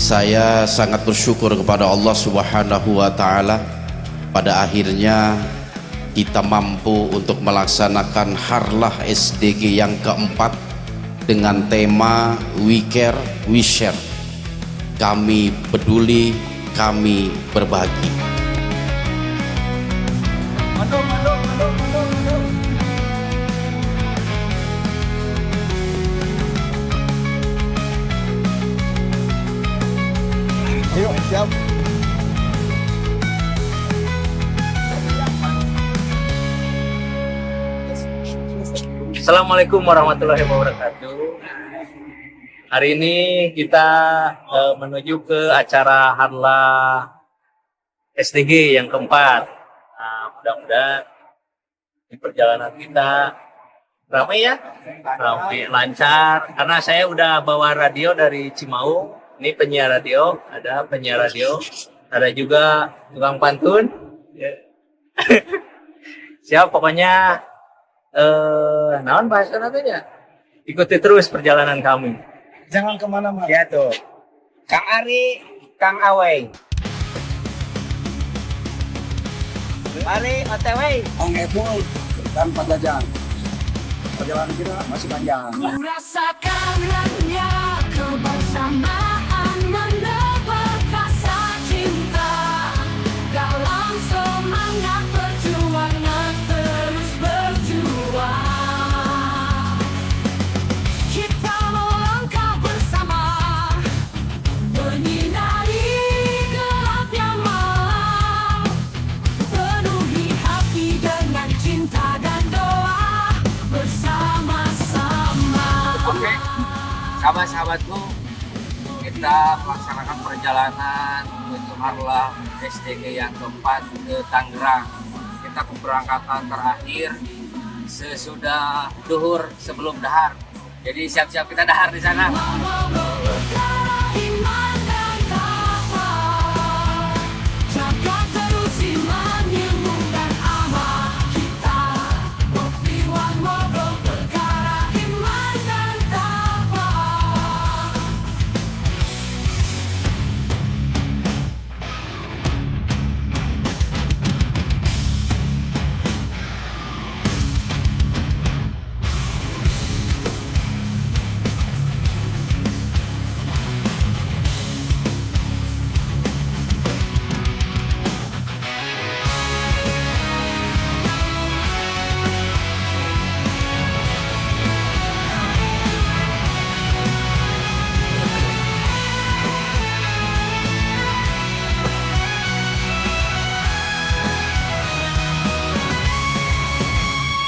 Saya sangat bersyukur kepada Allah Subhanahu wa Ta'ala, pada akhirnya kita mampu untuk melaksanakan Harlah SDG yang keempat dengan tema We Care, We Share. Kami peduli, kami berbagi. Ayo, siap. Assalamualaikum warahmatullahi wabarakatuh. Hari ini kita menuju ke acara Harlah SDG yang keempat. Nah, mudah-mudahan di perjalanan kita ramai ya, ramai lancar. Karena saya udah bawa radio dari Cimaung. Ini penyiar radio, ada penyiar radio, ada juga tukang pantun. Siap, pokoknya naon bahasa nantinya. Ikuti terus perjalanan kami. Jangan kemana-mana. Ya tuh. Kang Ari, Kang Awei. Ari OTW. Ang Epul dan Pak Jajang. Perjalanan kita masih panjang. Merasakan renyahnya kebersamaan menebar rasa cinta dalam semangat perjuangan terus berjuang. Kita melangkah bersama menyinari gelapnya malam, penuhi hati dengan cinta dan doa bersama-sama. Oke, sahabat-sahabatku, kita melaksanakan perjalanan menuju Harlah SDG yang keempat ke Tangerang. Kita keberangkatan terakhir sesudah duhur sebelum dahar. Jadi siap-siap kita dahar di sana. Iman dan takwa, jaga terus iman, ilmu dan amal kita. Berpiwan ngobrol perkara iman dan takwa.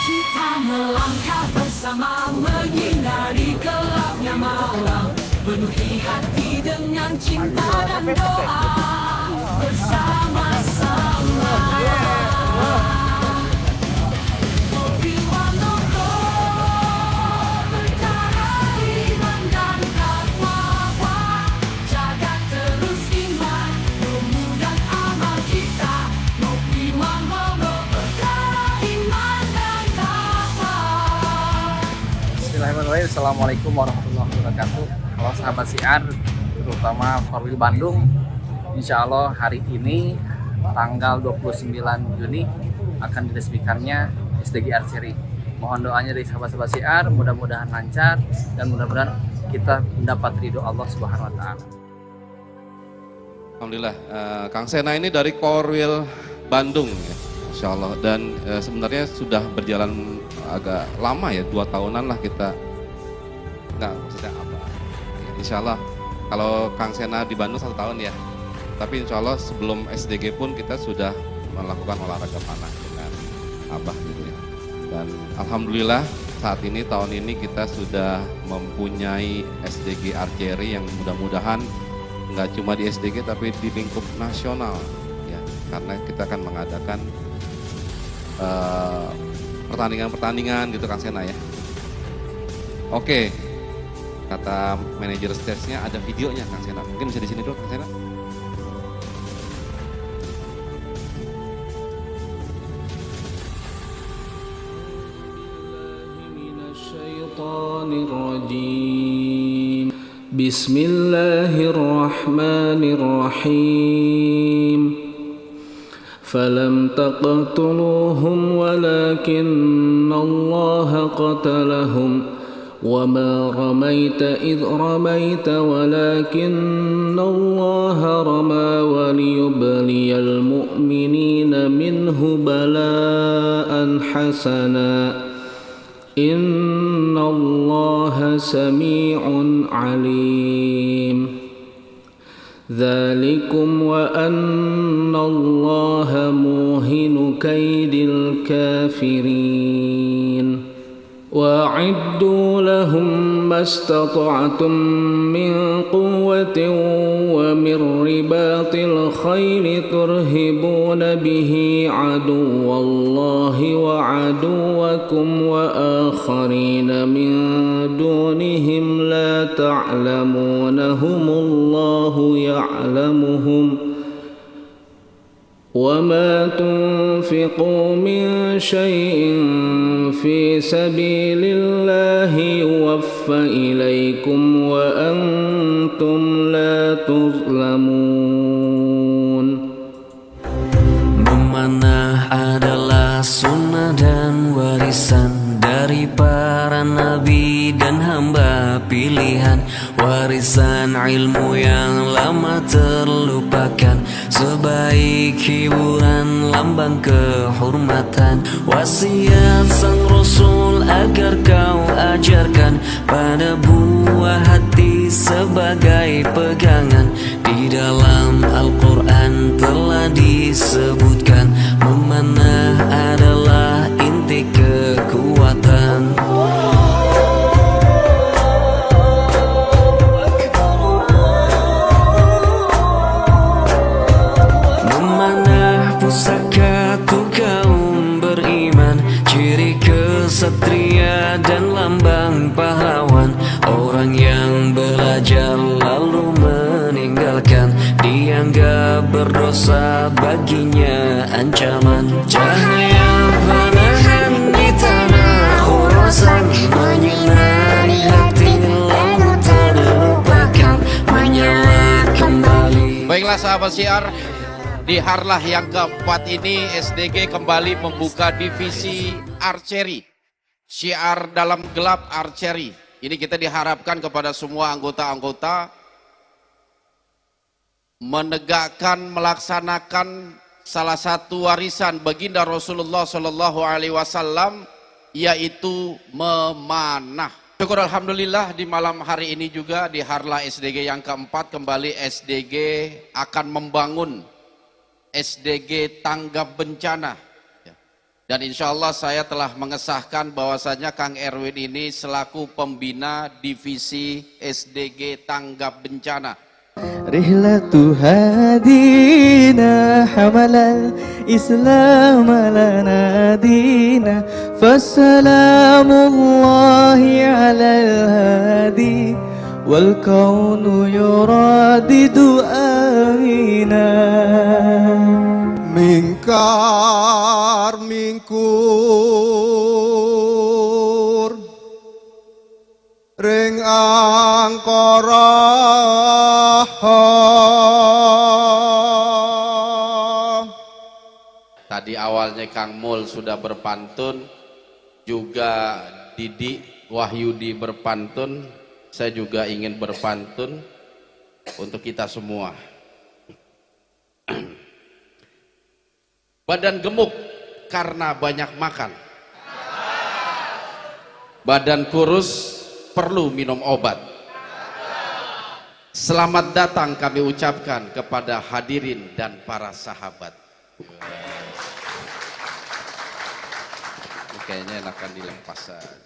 Kita melangkah bersama menyinari gelapnya malam, penuhi hati dengan cinta dan doa bersama-sama. Berpiwan ngobrol perkara iman dan takwa, jaga terus iman, ilmu dan amal kita. Berpiwan ngobrol perkara iman dan takwa. Bismillahirrahmanirrahim. Assalamualaikum warahmatullahi wabarakatuh. Kalau sahabat siar, terutama Korwil Bandung, insya Allah hari ini tanggal 29 Juni akan diresmikannya SDG Archery. Mohon doanya dari sahabat-sahabat siar, mudah-mudahan lancar dan mudah-mudahan kita mendapat ridho Allah Subhanahu wa Ta'ala. Alhamdulillah, Kang Sena ini dari Korwil Bandung ya, Insya Allah. Dan sebenarnya sudah berjalan agak lama ya, 2 tahunan lah kita nggak maksudnya apa. Insya Allah, kalau Kang Sena di Bandung 1 tahun ya, tapi Insya Allah sebelum SDG pun kita sudah melakukan olahraga panah dengan Abah gitu ya. Dan Alhamdulillah saat ini tahun ini kita sudah mempunyai SDG Archery yang mudah-mudahan nggak cuma di SDG tapi di lingkup nasional ya, karena kita akan mengadakan pertandingan-pertandingan gitu Kang Sena ya. Oke, kata manajer stage-nya ada videonya Kang Sena, mungkin bisa di sini dulu Kang Sena. بسم الله الرحمن الرحيم فلم تقتلوهم ولكن الله قتلهم وما رميت إذ رميت ولكن الله رمى وليبلي المؤمنين منه بلاء حسنا إن الله سميع عليم ذلكم وأن الله موهن كيد الكافرين وأعدوا لهم ما استطعتم من قوة ومن رباط الخيل ترهبون به عدو الله وعدوكم وآخرين من دونهم لا تعلمونهم الله يعلمهم وما تنفقوا من شيء في سبيل الله يوفى إليكم وأنتم لا تظلمون. Memanah adalah sunnah dan warisan dari para nabi dan hamba pilihan, warisan ilmu yang lama terlupakan, sebaik hiburan lambang kehormatan, wasiat sang Rasul agar kau ajarkan pada buah hati sebagai pegangan. Di dalam Al-Quran telah disebutkan, memanah adalah inti kekuatan. Memanah pusaka tuh kaum beriman, ciri kesatria dan lambang pahlawan. Orang yang belajar lalu meninggalkan, dianggap berdosa, baginya ancaman. Cahaya panahan di tanah Khurasan menyinari hati lalu terlupakan, menyala kembali. Baiklah sahabat syiar, di harlah yang keempat ini SDG kembali membuka divisi archery, syiar dalam gelap archery. Ini kita diharapkan kepada semua anggota-anggota menegakkan, melaksanakan salah satu warisan baginda Rasulullah Shallallahu Alaihi Wasallam, yaitu memanah. Syukur alhamdulillah di malam hari ini juga di harlah SDG yang keempat kembali SDG akan membangun SDG tanggap bencana. Dan insya Allah saya telah mengesahkan bahwasanya Kang Erwin ini selaku pembina divisi SDG tanggap bencana. Rihlatu hadina hamalal islam lana dina fassalamullahi alal hadi wal kaunu yuradidu amina. Mingkar mingkur ring angkara Tadi awalnya Kang Mul sudah berpantun, juga Didi Wahyudi berpantun, saya juga ingin berpantun untuk kita semua. Badan gemuk karena banyak makan, badan kurus perlu minum obat. Selamat datang kami ucapkan kepada hadirin dan para sahabat. Ini kayaknya enakan dilepas saja.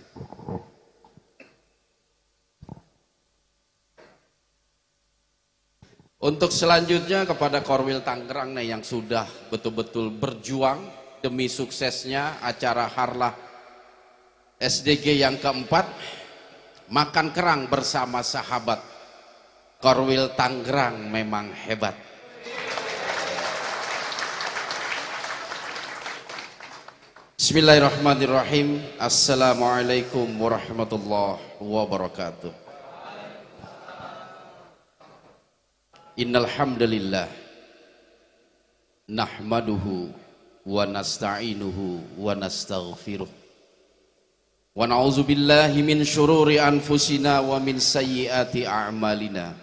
Untuk selanjutnya kepada Korwil Tangerang nih, yang sudah betul-betul berjuang demi suksesnya acara harlah SDG yang keempat, makan kerang bersama sahabat. Korwil Tangerang memang hebat. Bismillahirrahmanirrahim. Assalamualaikum warahmatullahi wabarakatuh. Innal hamdalillah nahmaduhu wa nasta'inuhu wa nastaghfiruh wa na'udzu billahi min syururi anfusina wa min sayyiati a'malina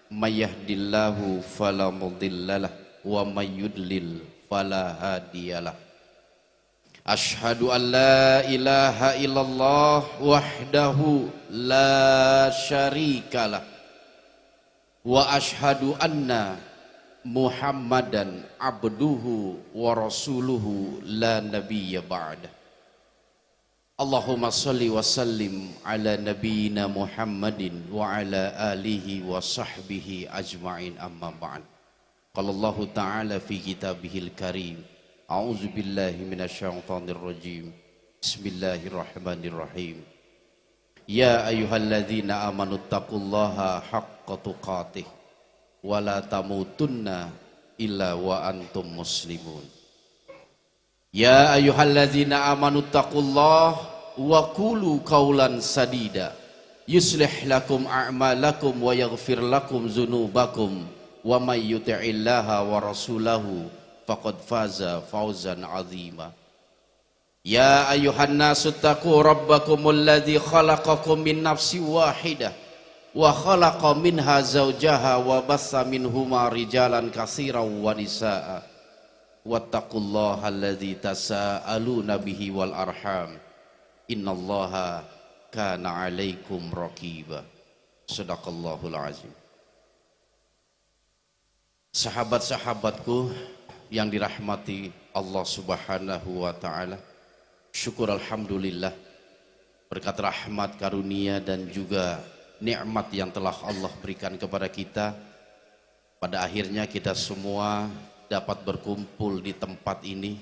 may yahdihillahu fala mudhillalah wa may yudlil fala hadiyalah. Ashhadu an la ilaha illallah wahdahu la syarikalah wa ashhadu anna Muhammadan abduhu wa rasuluhu la nabiyya ba'da. Allahumma salli wa sallim ala nabiyyina Muhammadin wa ala alihi wa sahbihi ajma'in, amma ba'd. Qala Allah ta'ala fi kitabihil karim, a'udzu billahi minasyaitonir rajim. Bismillahirrahmanirrahim. Ya ayyuhalladzina amanu taqullaha haqqa tuqatih wa la tamutunna illa wa antum muslimun. Ya ayyuhalladzina amanu taqullaha wa qulu qawlan sadida yuslih lakum a'malakum wa yaghfir lakum dzunubakum wa may yuti'illaha wa rasulahu faqad faza fawzan 'azima. Ya ayuhan nasu taqu rabbakumul ladzi khalaqakum min nafsin wahidah wa khalaqa minha zawjaha wa bassa minhuma rijalan katsiran wa nisaa wattaqullaha alladzi tasaaluna bihi wal arham innallaha kana 'alaikum raqiba. Shadaqallahul azim. Sahabat-sahabatku yang dirahmati Allah Subhanahu wa taala, syukur alhamdulillah berkat rahmat karunia dan juga nikmat yang telah Allah berikan kepada kita, pada akhirnya kita semua dapat berkumpul di tempat ini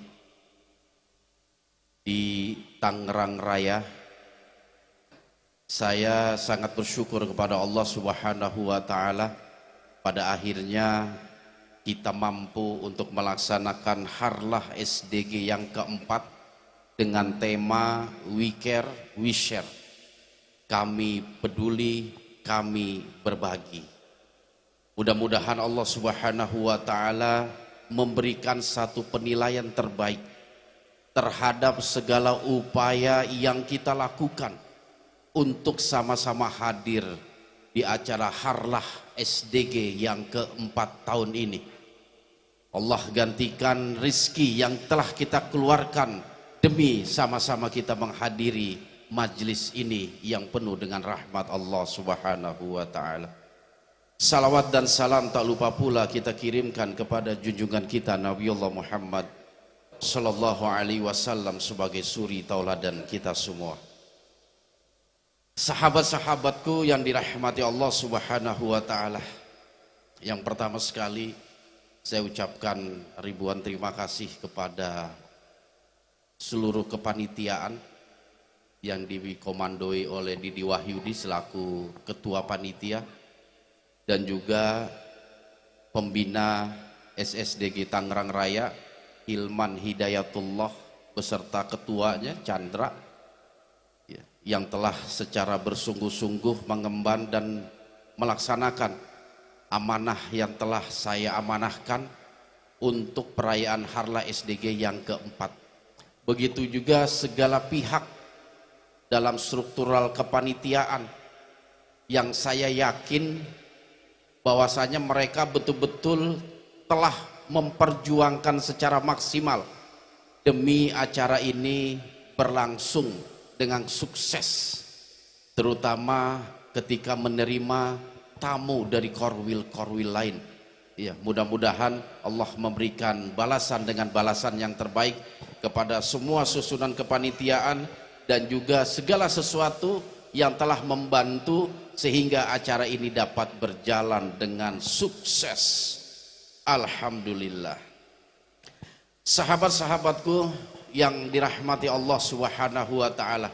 di Tangerang Raya. Saya sangat bersyukur kepada Allah Subhanahu wa taala, pada akhirnya kita mampu untuk melaksanakan Harlah SDG yang keempat dengan tema We Care, We Share. Kami peduli, kami berbagi. Mudah-mudahan Allah Subhanahu wa taala memberikan satu penilaian terbaik terhadap segala upaya yang kita lakukan untuk sama-sama hadir di acara Harlah SDG yang keempat tahun ini. Allah gantikan rizki yang telah kita keluarkan demi sama-sama kita menghadiri majlis ini yang penuh dengan rahmat Allah Subhanahu wa taala. Salawat dan salam tak lupa pula kita kirimkan kepada junjungan kita Nabiullah Muhammad sallallahu alaihi wasallam sebagai suri tauladan kita semua. Sahabat-sahabatku yang dirahmati Allah Subhanahu wa taala, yang pertama sekali saya ucapkan ribuan terima kasih kepada seluruh kepanitiaan yang dikomandoi oleh Didi Wahyudi selaku ketua panitia dan juga pembina SSDG Tangerang Raya Hilman Hidayatullah beserta ketuanya Chandra yang telah secara bersungguh-sungguh mengemban dan melaksanakan amanah yang telah saya amanahkan untuk perayaan Harlah SDG yang keempat. Begitu juga segala pihak dalam struktural kepanitiaan yang saya yakin bahwasanya mereka betul-betul telah memperjuangkan secara maksimal demi acara ini berlangsung dengan sukses, terutama ketika menerima tamu dari korwil-korwil lain. Ya, mudah-mudahan Allah memberikan balasan dengan balasan yang terbaik kepada semua susunan kepanitiaan dan juga segala sesuatu yang telah membantu sehingga acara ini dapat berjalan dengan sukses. Alhamdulillah. Sahabat-sahabatku yang dirahmati Allah Subhanahu wa taala,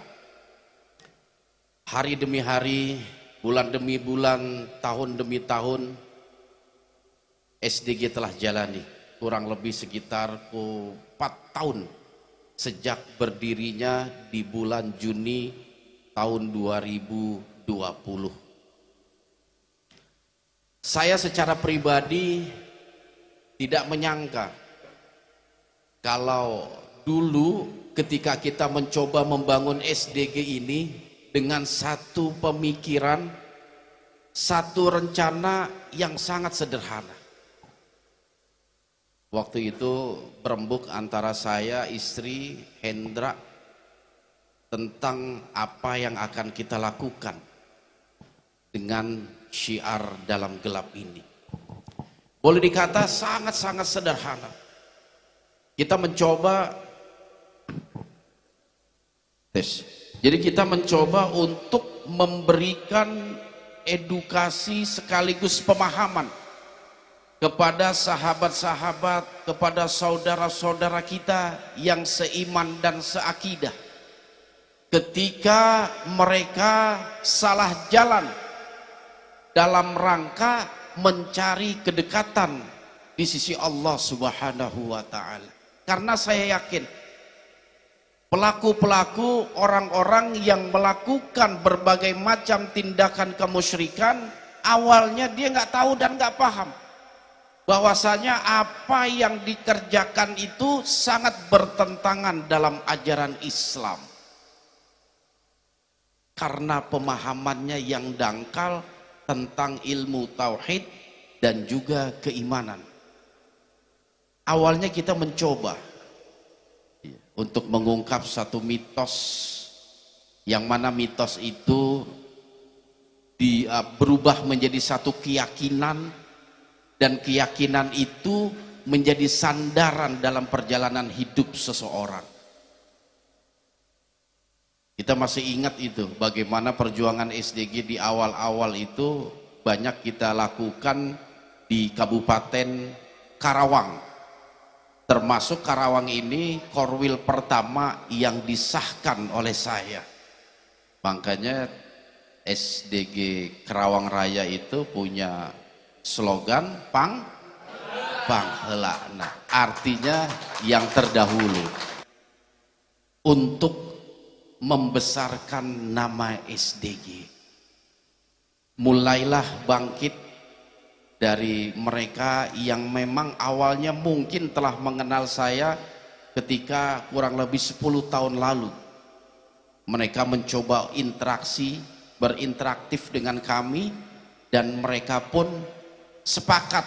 hari demi hari, bulan demi bulan, tahun demi tahun, SDG telah jalani kurang lebih sekitar 4 tahun sejak berdirinya di bulan Juni tahun 2020. Saya secara pribadi tidak menyangka kalau dulu ketika kita mencoba membangun SDG ini dengan satu pemikiran, satu rencana yang sangat sederhana. Waktu itu berembuk antara saya, istri, Hendra tentang apa yang akan kita lakukan dengan syiar dalam gelap ini. Boleh dikata sangat-sangat sederhana. Kita mencoba Jadi kita mencoba untuk memberikan edukasi sekaligus pemahaman kepada sahabat-sahabat, kepada saudara-saudara kita yang seiman dan seakidah. Ketika mereka salah jalan dalam rangka mencari kedekatan di sisi Allah Subhanahu wa taala. Karena saya yakin pelaku-pelaku, orang-orang yang melakukan berbagai macam tindakan kemusyrikan, awalnya dia nggak tahu dan nggak paham bahwasanya apa yang dikerjakan itu sangat bertentangan dalam ajaran Islam. Karena pemahamannya yang dangkal tentang ilmu tauhid dan juga keimanan. Awalnya kita mencoba untuk mengungkap satu mitos, yang mana mitos itu berubah menjadi satu keyakinan, dan keyakinan itu menjadi sandaran dalam perjalanan hidup seseorang. Kita masih ingat itu, bagaimana perjuangan SDG di awal-awal itu banyak kita lakukan di Kabupaten Karawang. Termasuk Karawang ini korwil pertama yang disahkan oleh saya. Makanya SDG Karawang Raya itu punya slogan Panghela. Nah, artinya yang terdahulu untuk membesarkan nama SDG. Mulailah bangkit dari mereka yang memang awalnya mungkin telah mengenal saya ketika kurang lebih 10 tahun lalu. Mereka mencoba berinteraktif dengan kami, dan mereka pun sepakat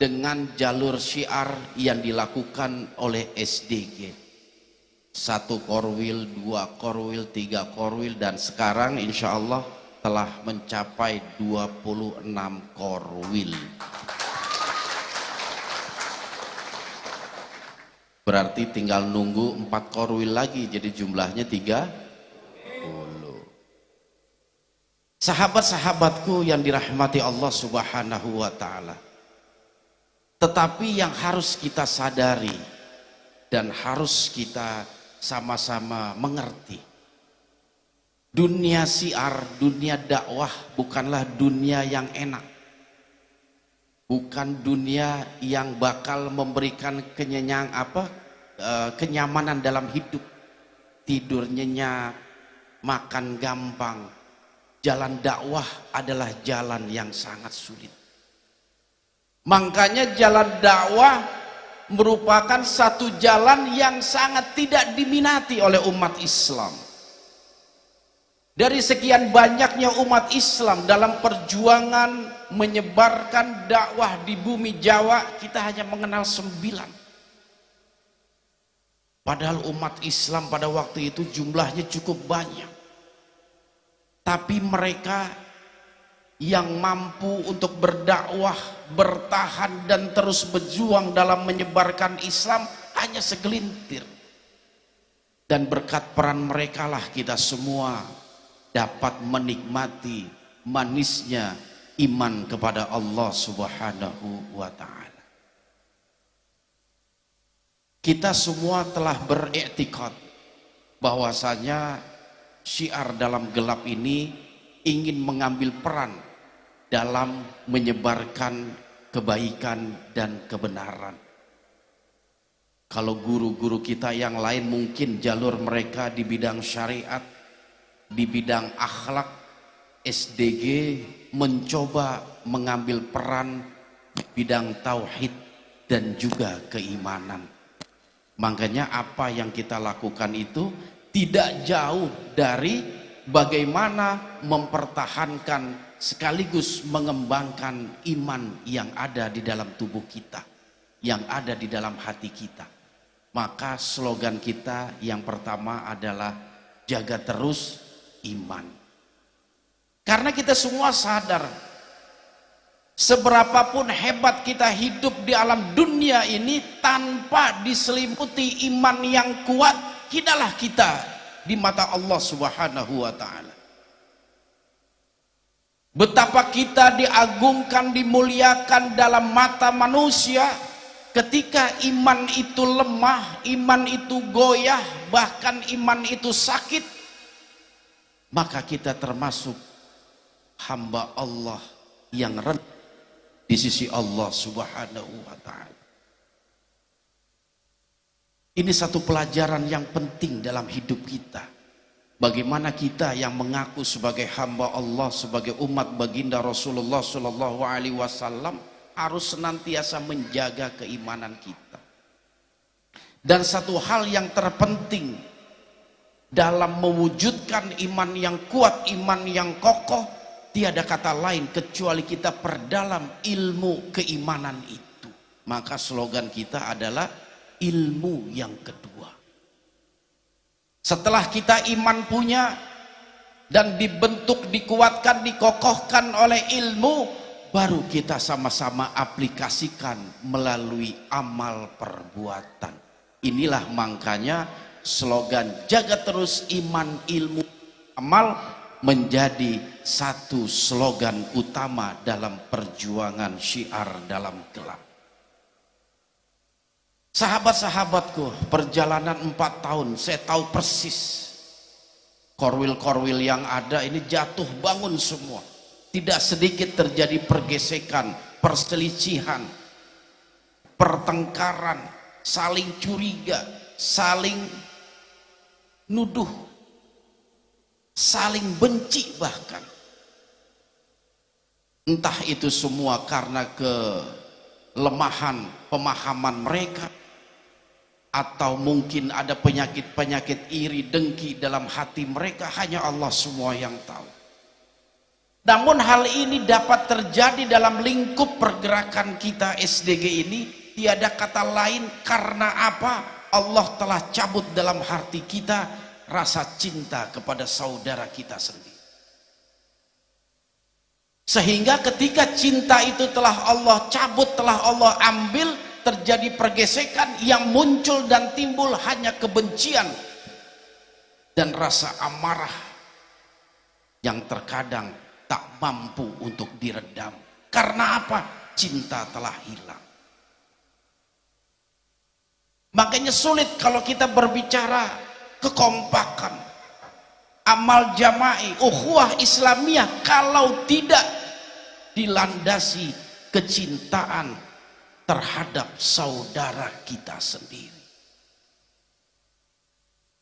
dengan jalur syiar yang dilakukan oleh SDG. 1 korwil, 2 korwil, 3 korwil, dan sekarang insya Allah telah mencapai 26 korwil. Berarti tinggal nunggu 4 korwil lagi, jadi jumlahnya 30. Sahabat-sahabatku yang dirahmati Allah Subhanahu wa taala. Tetapi yang harus kita sadari dan harus kita sama-sama mengerti, dunia syiar, dunia dakwah bukanlah dunia yang enak. Bukan dunia yang bakal memberikan kenyamanan dalam hidup. Tidur nyenyak, makan gampang. Jalan dakwah adalah jalan yang sangat sulit. Makanya jalan dakwah merupakan satu jalan yang sangat tidak diminati oleh umat Islam. Dari sekian banyaknya umat Islam dalam perjuangan menyebarkan dakwah di bumi Jawa, kita hanya mengenal 9. Padahal umat Islam pada waktu itu jumlahnya cukup banyak. Tapi mereka yang mampu untuk berdakwah, bertahan dan terus berjuang dalam menyebarkan Islam hanya segelintir. Dan berkat peran mereka lah kita semua dapat menikmati manisnya iman kepada Allah Subhanahu wa taala. Kita semua telah beriktikad bahwasanya syiar dalam gelap ini ingin mengambil peran dalam menyebarkan kebaikan dan kebenaran. Kalau guru-guru kita yang lain mungkin jalur mereka di bidang syariat, di bidang akhlak, SDG mencoba mengambil peran bidang tauhid dan juga keimanan. Makanya apa yang kita lakukan itu tidak jauh dari bagaimana mempertahankan sekaligus mengembangkan iman yang ada di dalam tubuh kita, yang ada di dalam hati kita. Maka slogan kita yang pertama adalah jaga terus iman. Karena kita semua sadar, seberapapun hebat kita hidup di alam dunia ini, tanpa diselimuti iman yang kuat, hinalah kita di mata Allah Subhanahu wa Ta'ala. Betapa kita diagungkan, dimuliakan dalam mata manusia ketika iman itu lemah, iman itu goyah, bahkan iman itu sakit, maka kita termasuk hamba Allah yang rendah di sisi Allah Subhanahu wa Ta'ala. Ini satu pelajaran yang penting dalam hidup kita. Bagaimana kita yang mengaku sebagai hamba Allah, sebagai umat baginda Rasulullah Shallallahu Alaihi Wasallam harus senantiasa menjaga keimanan kita. Dan satu hal yang terpenting dalam mewujudkan iman yang kuat, iman yang kokoh, tiada kata lain kecuali kita perdalam ilmu keimanan itu. Maka slogan kita adalah ilmu yang kedua. Setelah kita iman punya dan dibentuk, dikuatkan, dikokohkan oleh ilmu, baru kita sama-sama aplikasikan melalui amal perbuatan. Inilah makanya slogan jaga terus iman, ilmu, amal menjadi satu slogan utama dalam perjuangan syiar dalam gelap. Sahabat-sahabatku, perjalanan 4 tahun saya tahu persis korwil-korwil yang ada ini jatuh bangun semua. Tidak sedikit terjadi pergesekan, perselisihan, pertengkaran, saling curiga, saling nuduh, saling benci bahkan. Entah itu semua karena kelemahan pemahaman mereka, atau mungkin ada penyakit-penyakit iri, dengki dalam hati mereka, hanya Allah semua yang tahu. Namun hal ini dapat terjadi dalam lingkup pergerakan kita SDG ini, tiada kata lain karena apa? Allah telah cabut dalam hati kita rasa cinta kepada saudara kita sendiri. Sehingga ketika cinta itu telah Allah cabut, telah Allah ambil, terjadi pergesekan, yang muncul dan timbul hanya kebencian dan rasa amarah yang terkadang tak mampu untuk diredam. Karena apa? Cinta telah hilang. Makanya sulit kalau kita berbicara kekompakan, amal jama'i, ukhuwah Islamiyah, kalau tidak dilandasi kecintaan terhadap saudara kita sendiri.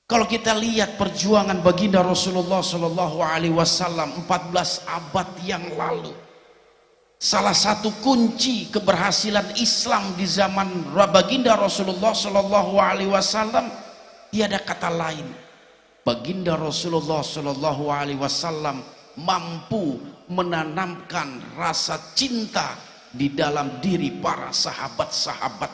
Kalau kita lihat perjuangan baginda Rasulullah Shallallahu Alaihi Wasallam 14 abad yang lalu, salah satu kunci keberhasilan Islam di zaman baginda Rasulullah Shallallahu Alaihi Wasallam tiada kata lain, baginda Rasulullah Shallallahu Alaihi Wasallam mampu menanamkan rasa cinta di dalam diri para sahabat-sahabat,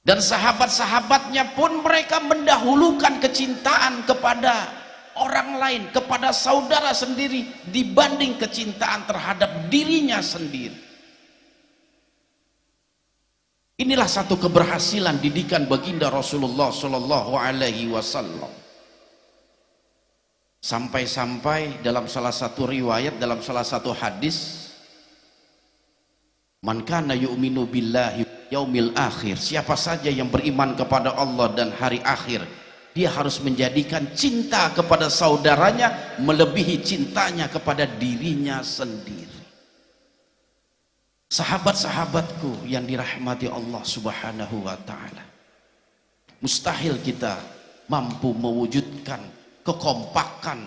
dan sahabat-sahabatnya pun mereka mendahulukan kecintaan kepada orang lain, kepada saudara sendiri dibanding kecintaan terhadap dirinya sendiri. Inilah satu keberhasilan didikan baginda Rasulullah Shallallahu Alaihi Wasallam. Sampai-sampai dalam salah satu riwayat, dalam salah satu hadis, man kana yu'minu billahi yaumil akhir, siapa saja yang beriman kepada Allah dan hari akhir, dia harus menjadikan cinta kepada saudaranya melebihi cintanya kepada dirinya sendiri. Sahabat-sahabatku yang dirahmati Allah Subhanahu wa Ta'ala, mustahil kita mampu mewujudkan kekompakan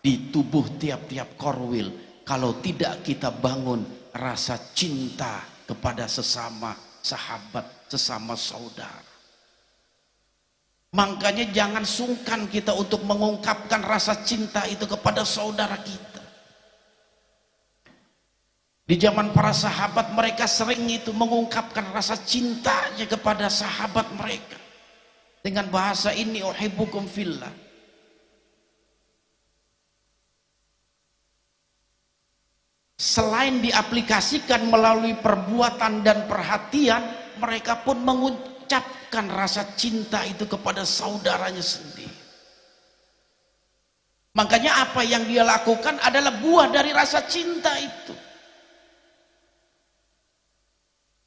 di di tubuh tiap-tiap korwil kalau tidak kita bangun rasa cinta kepada sesama sahabat, sesama saudara. Makanya jangan sungkan kita untuk mengungkapkan rasa cinta itu kepada saudara kita. Di zaman para sahabat mereka sering itu mengungkapkan rasa cintanya kepada sahabat mereka dengan bahasa ini, uhibbukum fillah. Selain diaplikasikan melalui perbuatan dan perhatian, mereka pun mengucapkan rasa cinta itu kepada saudaranya sendiri. Makanya apa yang dia lakukan adalah buah dari rasa cinta itu.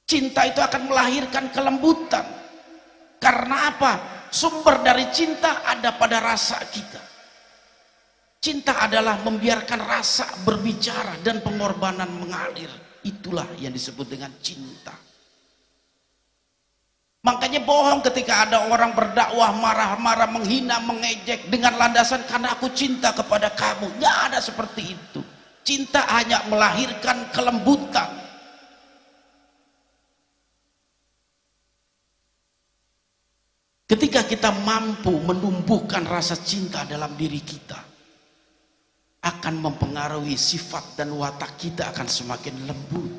Cinta itu akan melahirkan kelembutan. Karena apa? Sumber dari cinta ada pada rasa kita. Cinta adalah membiarkan rasa berbicara dan pengorbanan mengalir. Itulah yang disebut dengan cinta. Makanya bohong ketika ada orang berdakwah marah-marah, menghina, mengejek dengan landasan karena aku cinta kepada kamu. Nggak ada seperti itu. Cinta hanya melahirkan kelembutan. Ketika kita mampu menumbuhkan rasa cinta dalam diri kita, akan mempengaruhi sifat dan watak kita akan semakin lembut.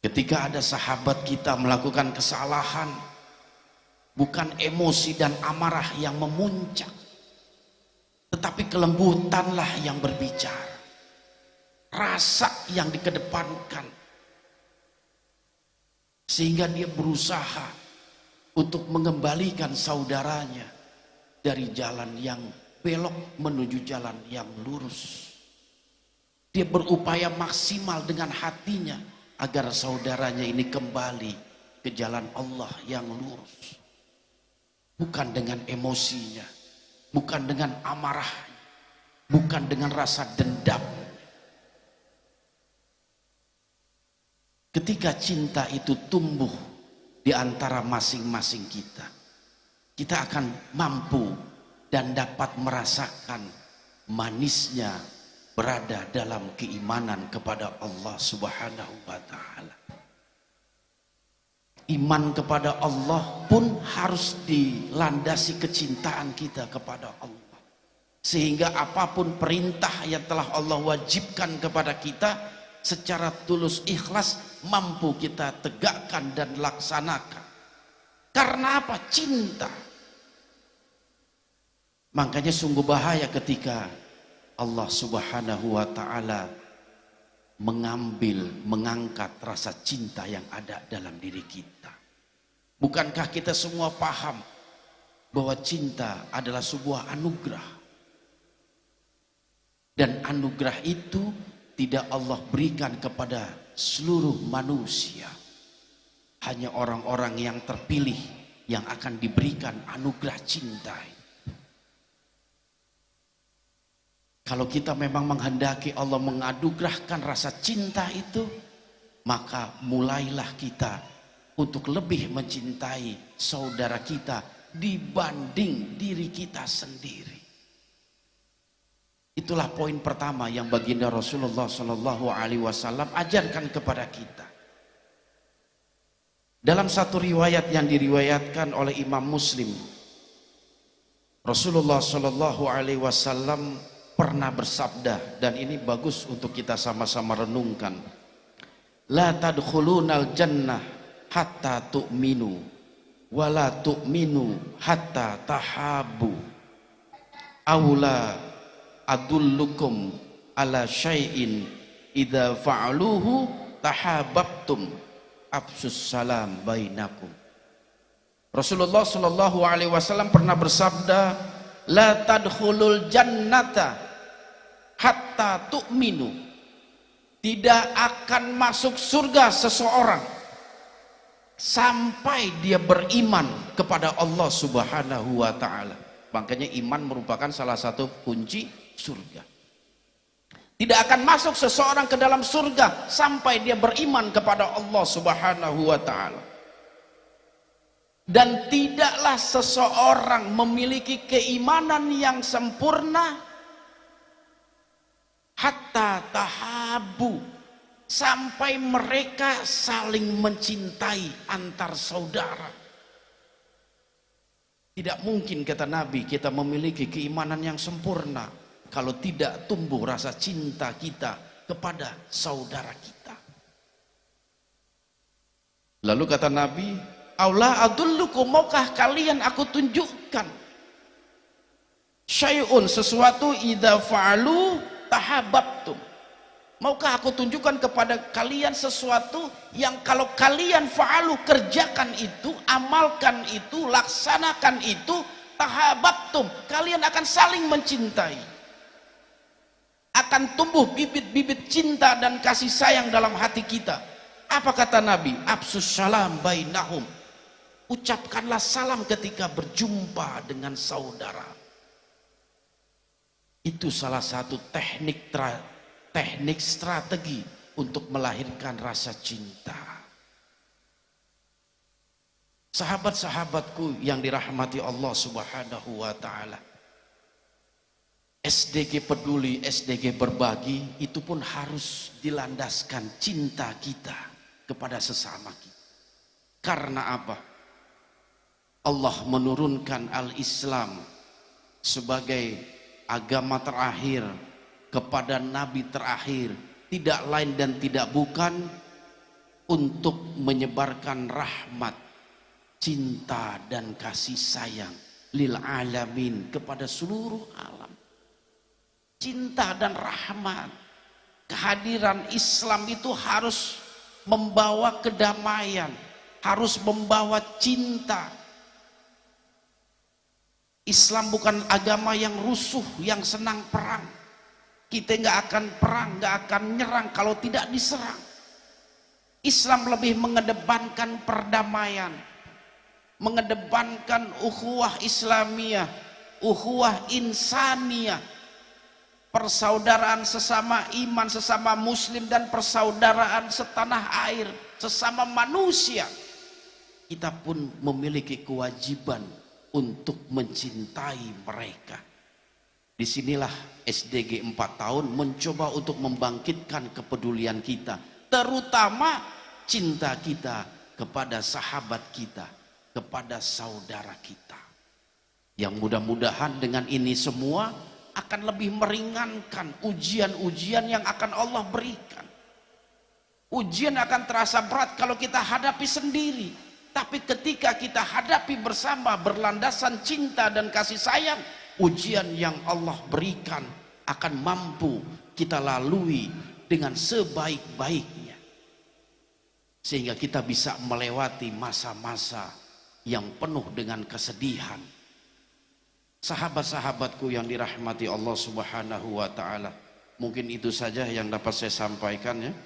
Ketika ada sahabat kita melakukan kesalahan, bukan emosi dan amarah yang memuncak, tetapi kelembutanlah yang berbicara, rasa yang dikedepankan, sehingga dia berusaha untuk mengembalikan saudaranya dari jalan yang belok menuju jalan yang lurus. Dia berupaya maksimal dengan hatinya agar saudaranya ini kembali ke jalan Allah yang lurus. Bukan dengan emosinya, bukan dengan amarahnya, bukan dengan rasa dendam. Ketika cinta itu tumbuh di antara masing-masing kita, kita akan mampu dan dapat merasakan manisnya berada dalam keimanan kepada Allah Subhanahu wa Ta'ala. Iman kepada Allah pun harus dilandasi kecintaan kita kepada Allah, sehingga apapun perintah yang telah Allah wajibkan kepada kita secara tulus ikhlas mampu kita tegakkan dan laksanakan. Karena apa? Cinta. Makanya sungguh bahaya ketika Allah Subhanahu wa Ta'ala mengangkat rasa cinta yang ada dalam diri kita. Bukankah kita semua paham bahwa cinta adalah sebuah anugerah, dan anugerah itu tidak Allah berikan kepada seluruh manusia. Hanya orang-orang yang terpilih yang akan diberikan anugerah cinta. Kalau kita memang menghendaki Allah menganugerahkan rasa cinta itu, maka mulailah kita untuk lebih mencintai saudara kita dibanding diri kita sendiri. Itulah poin pertama yang baginda Rasulullah Shallallahu Alaihi Wasallam ajarkan kepada kita. Dalam satu riwayat yang diriwayatkan oleh Imam Muslim, Rasulullah Shallallahu Alaihi Wasallam pernah bersabda, dan ini bagus untuk kita sama-sama renungkan. La tadkhulunal jannah hatta tu'minu, wa la tu'minu hatta tahabu. Aula adullukum ala syai'in idza fa'aluhu tahabbtum afsus salam bainakum. Rasulullah sallallahu alaihi wasallam pernah bersabda, la tadkhulul jannata hatta tu'minu. Tidak akan masuk surga seseorang sampai dia beriman kepada Allah Subhanahu wa Ta'ala. Makanya iman merupakan salah satu kunci surga. Tidak akan masuk seseorang ke dalam surga sampai dia beriman kepada Allah Subhanahu wa Ta'ala. Dan tidaklah seseorang memiliki keimanan yang sempurna hatta tahabu, sampai mereka saling mencintai antar saudara. Tidak mungkin, kata Nabi, kita memiliki keimanan yang sempurna kalau tidak tumbuh rasa cinta kita kepada saudara kita. Lalu kata Nabi, "Aula adullukum, maukah kalian aku tunjukkan syai'un, sesuatu, idza fa'alu tahabbtum. Maukah aku tunjukkan kepada kalian sesuatu yang kalau kalian fa'alu, kerjakan itu, amalkan itu, laksanakan itu, tahabbtum, kalian akan saling mencintai. Akan tumbuh bibit-bibit cinta dan kasih sayang dalam hati kita." Apa kata Nabi? "Absus salam bainahum." Ucapkanlah salam ketika berjumpa dengan saudara. Itu salah satu teknik strategi untuk melahirkan rasa cinta. Sahabat-sahabatku yang dirahmati Allah Subhanahu wa taala, SDG peduli, SDG berbagi itu pun harus dilandaskan cinta kita kepada sesama kita. Karena apa? Allah menurunkan al-Islam sebagai agama terakhir kepada nabi terakhir, tidak lain dan tidak bukan untuk menyebarkan rahmat, cinta dan kasih sayang lil alamin, kepada seluruh alam. Cinta dan rahmat, kehadiran Islam itu harus membawa kedamaian, harus membawa cinta. Islam bukan agama yang rusuh, yang senang perang. Kita nggak akan perang, nggak akan nyerang kalau tidak diserang. Islam lebih mengedepankan perdamaian, mengedepankan ukhuwah Islamiyah, ukhuwah insaniyah, persaudaraan sesama iman, sesama muslim, dan persaudaraan setanah air, sesama manusia. Kita pun memiliki kewajiban untuk mencintai mereka. Disinilah SDG 4 tahun mencoba untuk membangkitkan kepedulian kita, terutama cinta kita kepada sahabat kita, kepada saudara kita. Yang mudah-mudahan dengan ini semua akan lebih meringankan ujian-ujian yang akan Allah berikan. Ujian akan terasa berat kalau kita hadapi sendiri, tapi ketika kita hadapi bersama berlandasan cinta dan kasih sayang, ujian yang Allah berikan akan mampu kita lalui dengan sebaik-baiknya, sehingga kita bisa melewati masa-masa yang penuh dengan kesedihan. Sahabat-sahabatku yang dirahmati Allah Subhanahu wa taala, mungkin itu saja yang dapat saya sampaikan ya.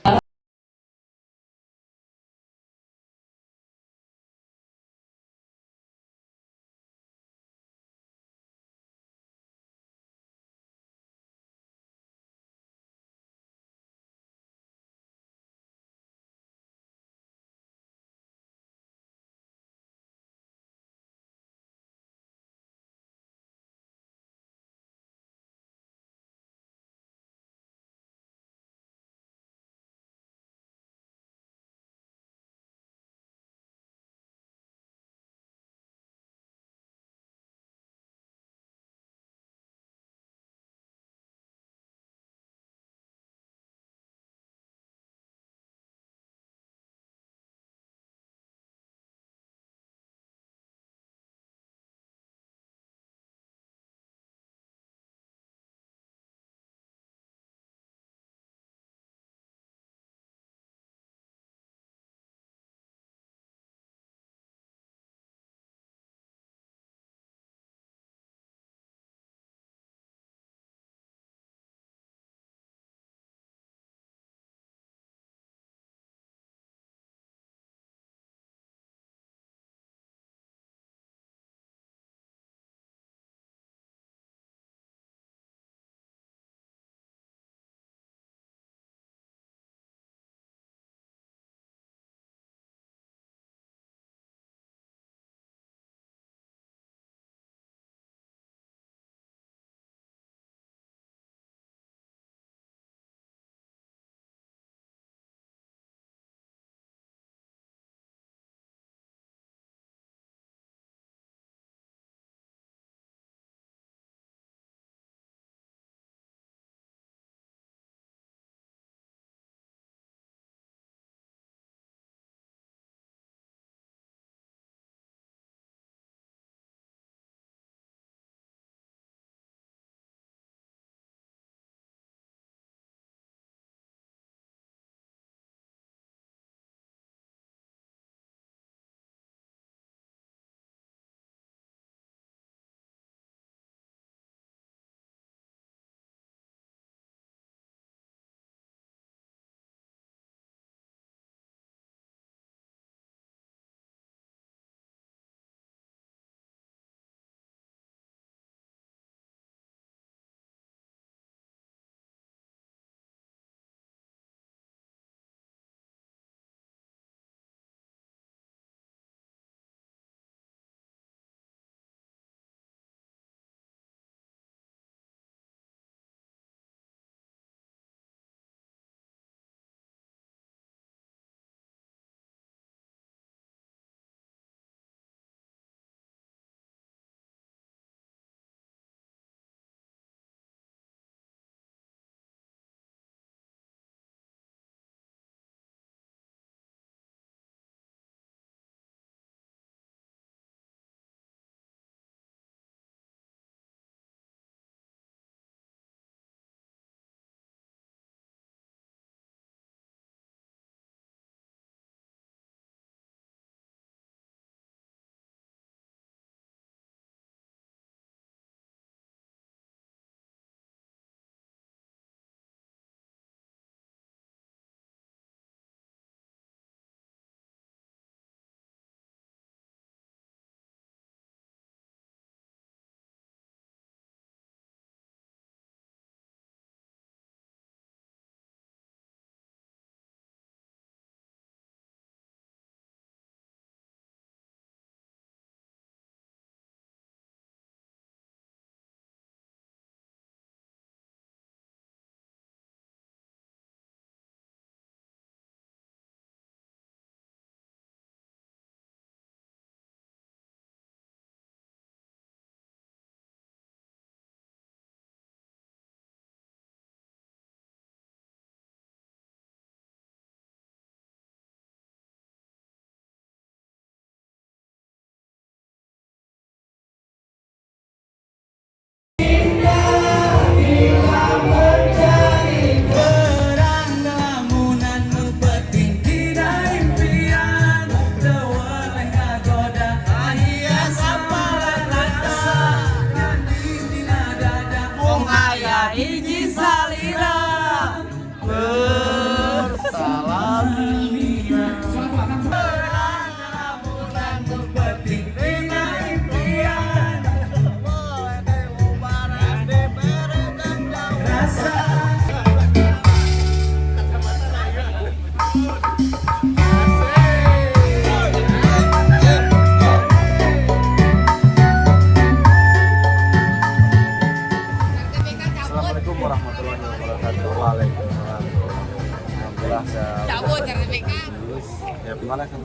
Ya gimana kan?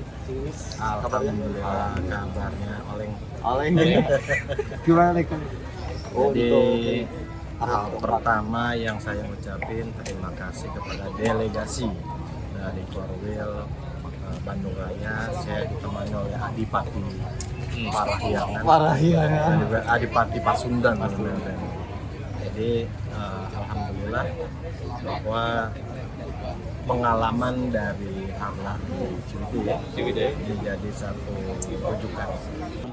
Alhamdulillah kabarnya oleng. Oleng. Gimana nih kan? Jadi hal pertama yang saya ucapin terima kasih kepada delegasi dari Korwil Bandung Raya. Saya ditemani oleh Adipati Parahyangan dan juga Adipati Pasundan. Jadi alhamdulillah bahwa pengalaman dari Harlah di Ciwidey menjadi satu rujukan.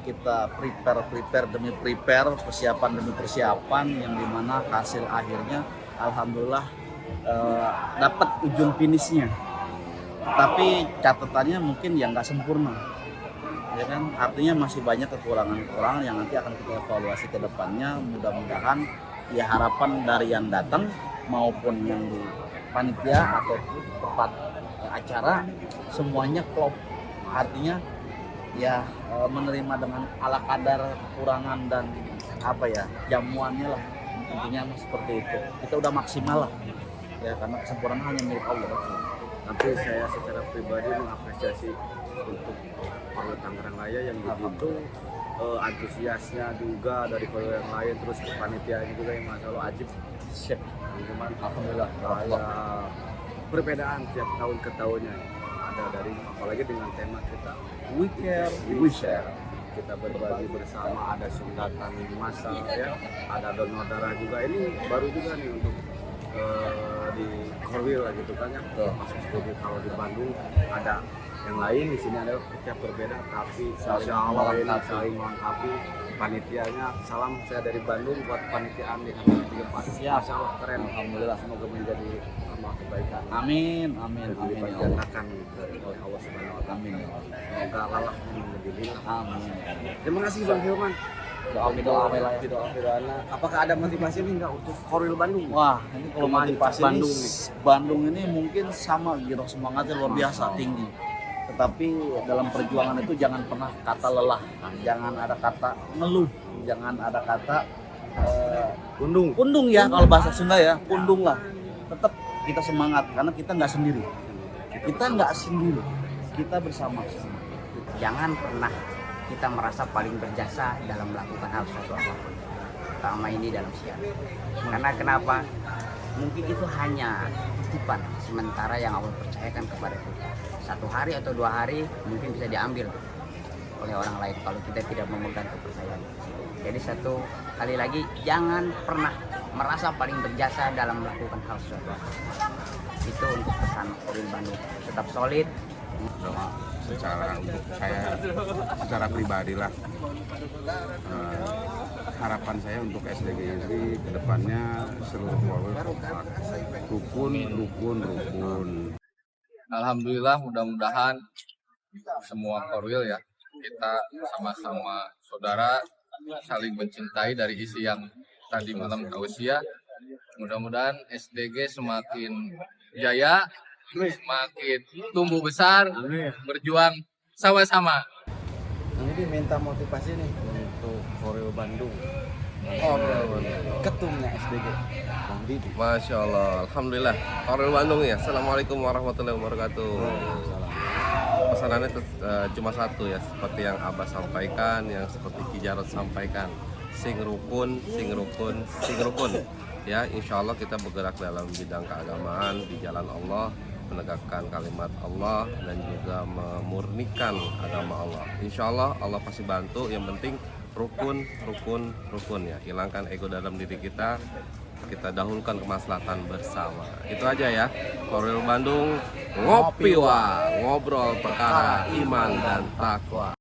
Kita prepare demi prepare, persiapan demi persiapan, yang dimana hasil akhirnya alhamdulillah dapat ujung finishnya. Tapi catatannya mungkin yang nggak sempurna, ya kan? Artinya masih banyak kekurangan-kekurangan yang nanti akan kita evaluasi ke depannya. Mudah-mudahan ya harapan dari yang datang maupun yang di panitia atau tempat acara semuanya klop, artinya ya menerima dengan ala kadar kekurangan dan apa ya jamuannya lah, intinya seperti itu. Kita udah maksimal lah ya, karena kesempurnaan hanya milik Allah. Tapi saya secara pribadi mengapresiasi untuk Korwil Tangerang Raya yang begitu antusiasnya juga dari Korwil yang lain, terus kepanitiaan juga yang Masya Allah ajib. Cuman alhamdulillah ada perbedaan tiap tahun ke tahunnya, ada dari apalagi dengan tema kita we care we share, kita berbagi bersama, ada sunatan massal ya, ada donor darah juga. Ini baru juga nih untuk di Korwil lah gitu kan ya. Maksudnya kalau di Bandung ada yang lain, di sini ada setiap berbeda tapi Masya Allah ini saling melengkapi. Panitianya salam saya dari Bandung buat panitiaan di Hanura 34. Masya Allah keren. Alhamdulillah, semoga menjadi amal kebaikan. Amin, amin, amin. Dijanjikan oleh Allah Subhanahu wa Ta'ala. Semoga lalah menjadi lillah. Amin. Terima kasih Bang Hilman. Doa apakah ada motivasi nih nggak untuk Korwil Bandung? Wah, ini kalau motivasi Bandung ini mungkin sama gitu, semangatnya luar biasa tinggi. Tetapi dalam perjuangan itu jangan pernah kata lelah, jangan ada kata ngeluh, jangan ada kata pundung ya, kalau bahasa Sunda ya, pundung lah. Tetap kita semangat karena kita nggak sendiri, kita bersama. Jangan pernah kita merasa paling berjasa dalam melakukan hal suatu apapun, terutama ini dalam siar. Karena kenapa? Mungkin itu hanya titipan sementara yang Allah percayakan kepada kita. 1 hari atau 2 hari mungkin bisa diambil oleh orang lain kalau kita tidak memegang kepercayaan. Jadi satu kali lagi, jangan pernah merasa paling berjasa dalam melakukan hal suatu apapun. Itu untuk pesan Korwil Bandung. Tetap solid. Secara untuk saya secara pribadi lah, harapan saya untuk SDG ini kedepannya seluruh Korwil rukun. Alhamdulillah, mudah-mudahan semua Korwil ya, kita sama-sama saudara, saling mencintai dari isi yang tadi malam tausiah. Mudah-mudahan SDG semakin jaya, semakin tumbuh besar, berjuang sama-sama. Ini minta motivasi nih untuk Korwil Bandung. Ketumnya SDG Bang Didi. Masya Allah, Alhamdulillah. Korwil Bandung ya. Assalamualaikum warahmatullahi wabarakatuh. Pesanannya cuma satu ya, seperti yang Abah sampaikan, yang seperti Ki Jarod sampaikan. Sing rukun. Ya, insya Allah kita bergerak dalam bidang keagamaan di jalan Allah, menegakkan kalimat Allah dan juga memurnikan agama Allah. Insya Allah Allah pasti bantu. Yang penting rukun ya, hilangkan ego dalam diri kita dahulukan kemaslahatan bersama. Itu aja ya. Korwil Bandung, ngopi ngobrol perkara iman dan takwa.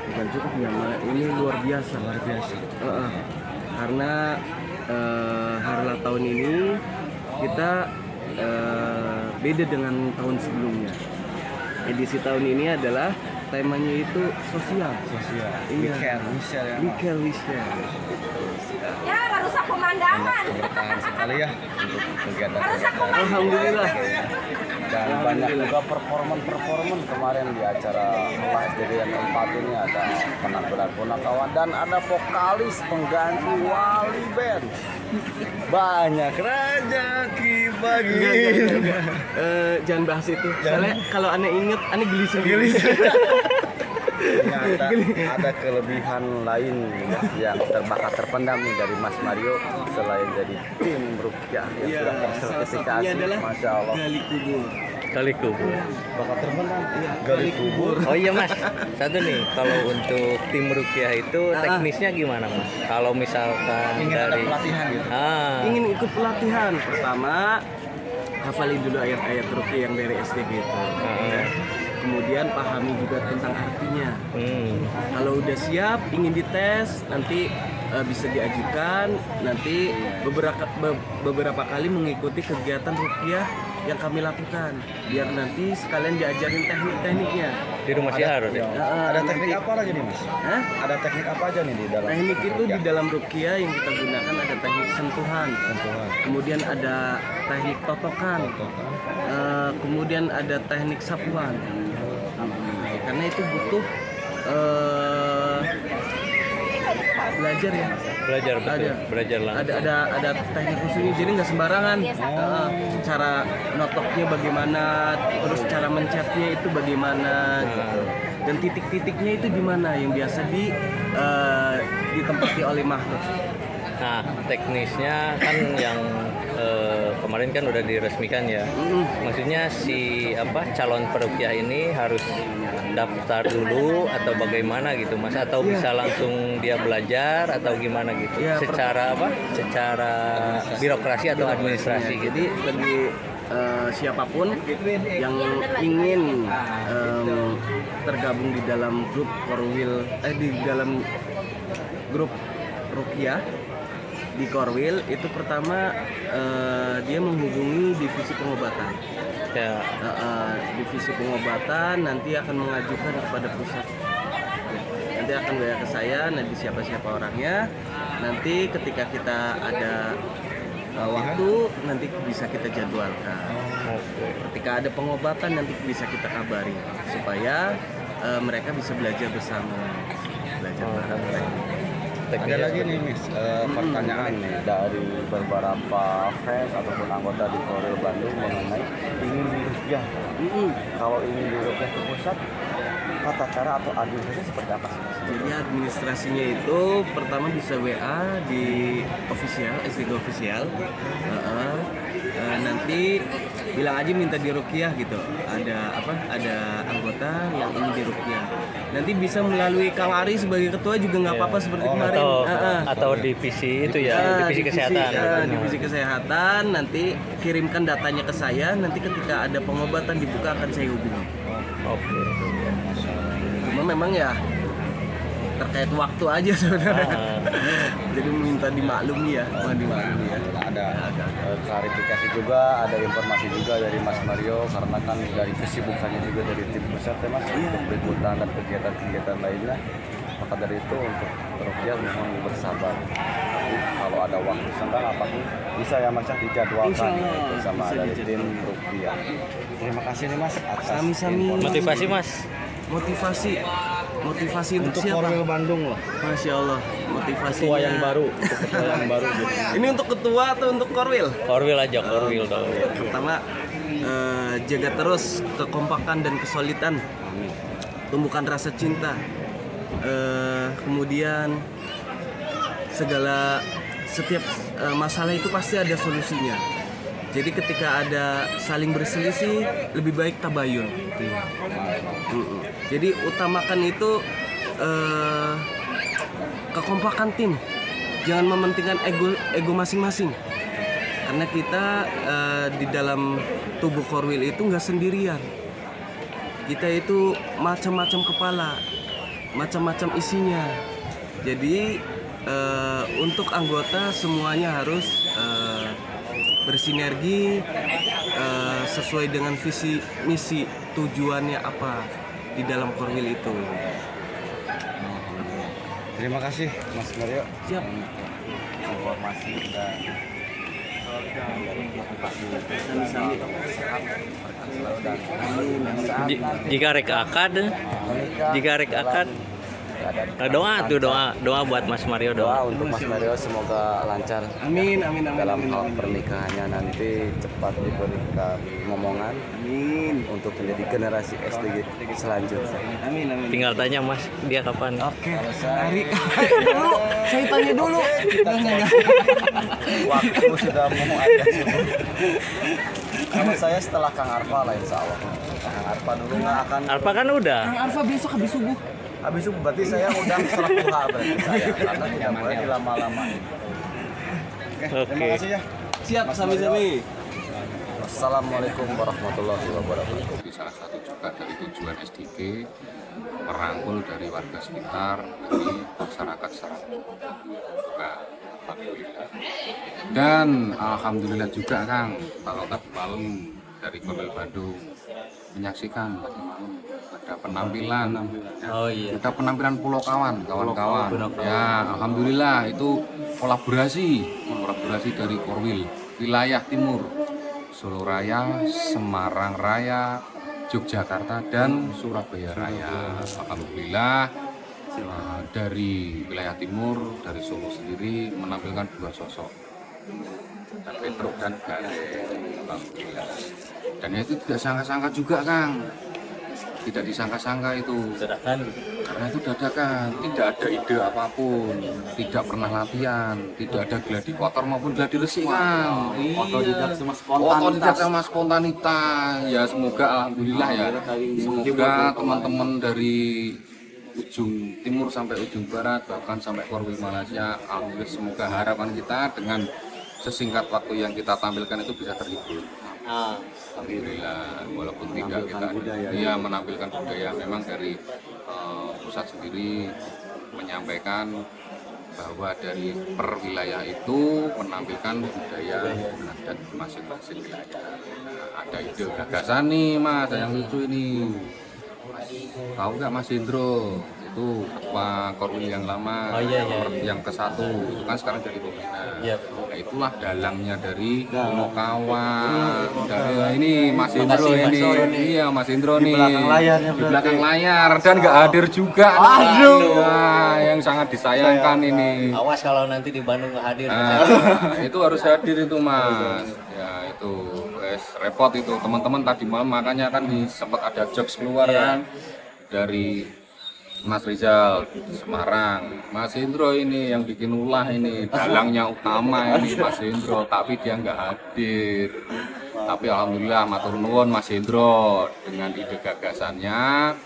Bukan cukup ya, malah ini luar biasa. Karena harla tahun ini kita beda dengan tahun sebelumnya. Edisi tahun ini adalah temanya itu sosial. Iya. We share. Ya, nggak rusak pemandangan. Bertahan sekali ya untuk kegiatan. Alhamdulillah. Dan banyak juga performan kemarin di acara Harlah SDG yang keempat ini ada penampilan Punakawan dan ada vokalis pengganti Wali Band. Banyak rezeki bagi. Jangan bahas itu. Soalnya kalau aneh inget, aneh geli sendiri. Ternyata ada kelebihan lain yang terbakat terpendam nih dari Mas Mario selain jadi tim Rukyah yang sudah tersertifikasi. Masya Allah. Gali kubur. Bakat terpendam. Gali kubur. Oh iya Mas, satu nih, kalau untuk tim Rukyah itu teknisnya gimana Mas? Kalau misalkan Ingin ada dari pelatihan gitu. Ingin ikut pelatihan, pertama hafalin dulu ayat-ayat Rukyah yang dari SDG itu. Kemudian pahami juga tentang artinya. Kalau udah siap, ingin dites, nanti bisa diajukan. Nanti beberapa kali mengikuti kegiatan Rukyah yang kami lakukan, biar nanti sekalian diajarin teknik-tekniknya. Di rumah Syiar ya? Ada teknik apa lagi nih Mas? Ada teknik apa aja nih di dalam? Teknik itu di dalam Rukyah yang kita gunakan ada teknik sentuhan. Kemudian ada teknik totokan. Kemudian ada teknik sapuan. Karena itu butuh belajar ya. Belajar langsung. Ada teknik khususnya, jadi nggak sembarangan. Cara notoknya bagaimana, terus cara mencetnya itu bagaimana gitu. Dan titik-titiknya itu di mana yang biasa ditempati oleh makhluk. Nah, teknisnya kan yang kemarin kan udah diresmikan ya. Maksudnya si calon perukyah ini harus daftar dulu atau bagaimana gitu Mas, atau bisa langsung dia belajar atau gimana gitu. Secara Secara birokrasi atau administrasi gitu. Jadi bagi siapapun yang ingin tergabung di dalam grup Korwil di dalam grup Rukyah di Korwil itu pertama dia menghubungi divisi pengobatan. Divisi pengobatan nanti akan mengajukan kepada pusat. Nanti akan bayar ke saya, nanti siapa orangnya. Nanti ketika kita ada waktu nanti bisa kita jadwalkan. Ketika ada pengobatan nanti bisa kita kabari supaya mereka bisa belajar bersama, belajar bareng. Ada lagi nih Miss, pertanyaan nih dari beberapa fans ataupun anggota di Korwil Bandung mengenai ingin di Rukyah. Kalau ingin di Rukyah ke pusat, tata cara atau administrasi seperti apa sih? Jadi administrasinya itu pertama bisa WA di official, SDG official. Nanti bilang aja minta di Rukyah gitu. Ada anggota yang ingin di Rukyah. Nanti bisa melalui Kang Ari sebagai ketua juga nggak apa-apa seperti kemarin. Atau divisi itu ya, divisi kesehatan. Divisi kesehatan nanti kirimkan datanya ke saya. Nanti ketika ada pengobatan dibuka akan saya hubungi. Cuma memang ya terkait waktu aja sebenarnya. Jadi minta dimaklumi ya, Ada klarifikasi juga, ada informasi juga dari Mas Mario karena kan dari kesibukannya juga dari tim pusat ya Mas untuk liputan dan kegiatan lainnya. Maka dari itu untuk Rukyah memang bersabar. Jadi kalau ada waktu senggang apapun bisa ya Mas dijadwalkan bersama dari tim Rukyah. Terima kasih nih Mas atas Sami-sami. Motivasi Mas. Motivasi untuk siapa? Korwil Bandung loh. Masya Allah, motivasinya. Ketua yang baru gitu. Ini untuk ketua atau untuk Korwil? Korwil aja, Korwil dong. Pertama, jaga terus kekompakan dan kesolidan. Tumbuhkan rasa cinta. Kemudian setiap masalah itu pasti ada solusinya. Jadi ketika ada saling berselisih, lebih baik tabayun. Jadi utamakan itu kekompakan tim. Jangan mementingkan ego masing-masing. Karena kita di dalam tubuh Korwil itu nggak sendirian. kita itu macam-macam kepala, macam-macam isinya. Jadi untuk anggota semuanya harus bersinergi sesuai dengan visi misi tujuannya apa di dalam Korwil itu. Terima kasih Mas Mario. Siap. Informasi dan Jika rek akad doa buat Mas Mario, doa untuk Mas Mario semoga lancar. Amin. Dalam hal pernikahannya nanti cepat diberikan momongan. Amin. Untuk menjadi generasi SDG selanjutnya. Amin. Tinggal tanya Mas, dia kapan? Oke. Hari dulu. Saya tanya dulu. Waktu sudah mau ada. Kalau saya setelah Kang Arfa lah insya Allah. Kang Arfa dulu nggak akan. Arfa kan udah. Kang Arfa besok habis subuh. Habis itu berarti saya undang sholat duha berarti saya karena tidak boleh dilama-lamain. Oke, terima kasih ya. Siap, sami-sami. Wassalamualaikum warahmatullahi wabarakatuh. Salah satu juga dari tujuan SDG merangkul dari warga sekitar, dari masyarakat secara juga. Alhamdulillah. Dan alhamdulillah juga Kang, kalau tadi malam dari Korwil Bandung menyaksikan tadi malam ada penampilan. Oh iya. Kita penampilan Pulau Kawan, kawan-kawan. Ya, alhamdulillah itu kolaborasi dari Korwil wilayah timur, Solo Raya, Semarang Raya, Yogyakarta dan Surabaya Raya. Alhamdulillah dari wilayah timur, dari Solo sendiri menampilkan dua sosok, Petruk dan Gale. Alhamdulillah. Dan itu tidak sangka-sangka juga Kang, tidak disangka-sangka itu. Karena itu dadakan, tidak ada ide apapun, tidak pernah latihan, tidak ada gladi kotor maupun gladi resik Kang. Otodidak sama spontanitas. Ya semoga alhamdulillah ya, semoga teman-teman dari ujung timur sampai ujung barat bahkan sampai Korwil Malaysia, alhamdulillah semoga harapan kita dengan sesingkat waktu yang kita tampilkan itu bisa terhibur. Alhamdulillah, walaupun tidak kita menampilkan budaya, memang dari pusat sendiri menyampaikan bahwa dari per wilayah itu menampilkan budaya adat masing-masing wilayah. Ada ide gagasan nih Mas, yang lucu ini. Tahu nggak Mas Indro? Itu ketua Korwil yang lama, yang ke-1 itu kan sekarang jadi pembina. Nah, itulah dalangnya dari Pulau Kawan. Dari ini Mas Indro ini. Iya Mas Indro nih. Di belakang layar dan nggak hadir juga. Aduh. Nah, yang sangat disayangkan ini. Awas kalau nanti di Bandung nggak hadir. Itu harus hadir itu Mas. Ya itu repot itu teman-teman tadi malam, makanya kan sempat ada jokes keluar kan dari Mas Rizal Semarang, Mas Indro ini yang bikin ulah ini, dalangnya utama ini Mas Indro, tapi dia nggak hadir. Tapi alhamdulillah matur nuwun Mas Indro dengan ide gagasannya,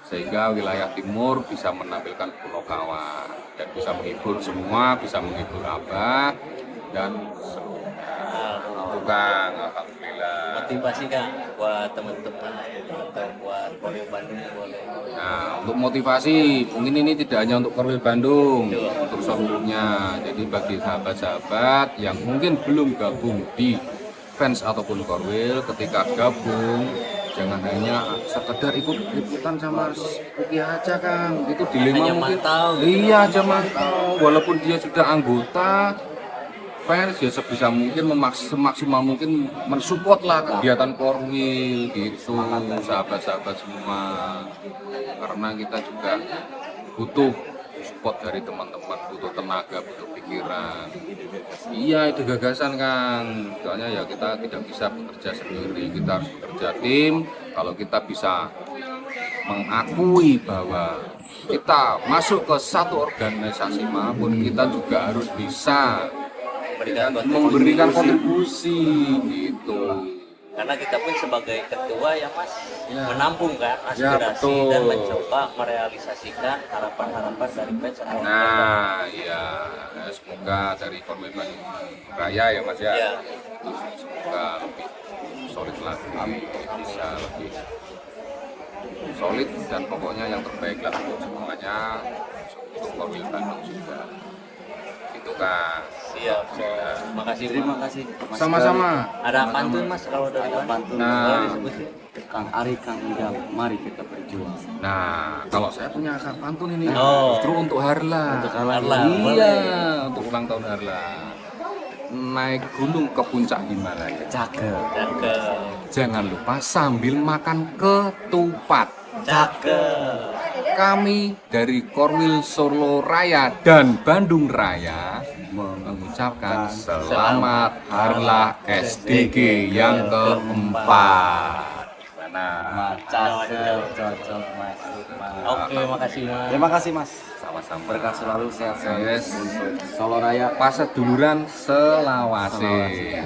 sehingga wilayah timur bisa menampilkan Pulau Kawan dan bisa menghibur semua, bisa menghibur Abah dan Kang, alhamdulillah. Motivasi Kang buat teman-teman atau buat Korwil Bandung boleh. Nah, untuk motivasi mungkin ini tidak hanya untuk Korwil Bandung, untuk seluruhnya. Jadi bagi sahabat-sahabat yang mungkin belum gabung di fans ataupun Korwil, ketika gabung jangan hanya sekedar ikut-ikutan sama Rukiah aja Kang. Itu dilema mungkin. Iya aja mantau. Walaupun dia sudah anggota fans ya sebisa mungkin semaksimal mungkin mensupport lah kegiatan Korwil gitu, sahabat-sahabat semua, karena kita juga butuh support dari teman-teman, butuh tenaga, butuh pikiran. Iya itu gagasan Kang, soalnya ya kita tidak bisa bekerja sendiri, kita harus bekerja tim. Kalau kita bisa mengakui bahwa kita masuk ke satu organisasi maupun kita juga harus bisa memberikan kontribusi gitu. Karena kita pun sebagai ketua ya Mas, menampung kan aspirasi dan mencoba merealisasikan harapan-harapan dari fans. Nah, iya, semoga dari Korwil Raya ya Mas ya, semoga lebih solid lagi, bisa lebih solid dan pokoknya yang terbaik lah untuk semuanya, untuk Korwil Bandung juga. Itu kan. Siap. Makasih. Terima kasih. Sama-sama. Ada pantun Mas kalau dari pantun. Nah, Kang Ari, Kang Ida, mari kita berjuang. Nah, kalau saya punya akar pantun ini, Oh. justru untuk Harla. Untuk Harla. Iya, untuk ulang tahun Harla. Naik gunung ke puncak Himalaya. Cakep. Jangan lupa sambil makan ketupat. Cakep. Kami dari Korwil Solo Raya dan Bandung Raya mengucapkan selamat Harla SDG yang keempat. Gimana? Cakep, cocok Mas. Oke, makasih Mas. Terima kasih Mas. Sama-sama. Berkah selalu, sehat selalu Yes. untuk Solo Raya. Paseduluran Selawase.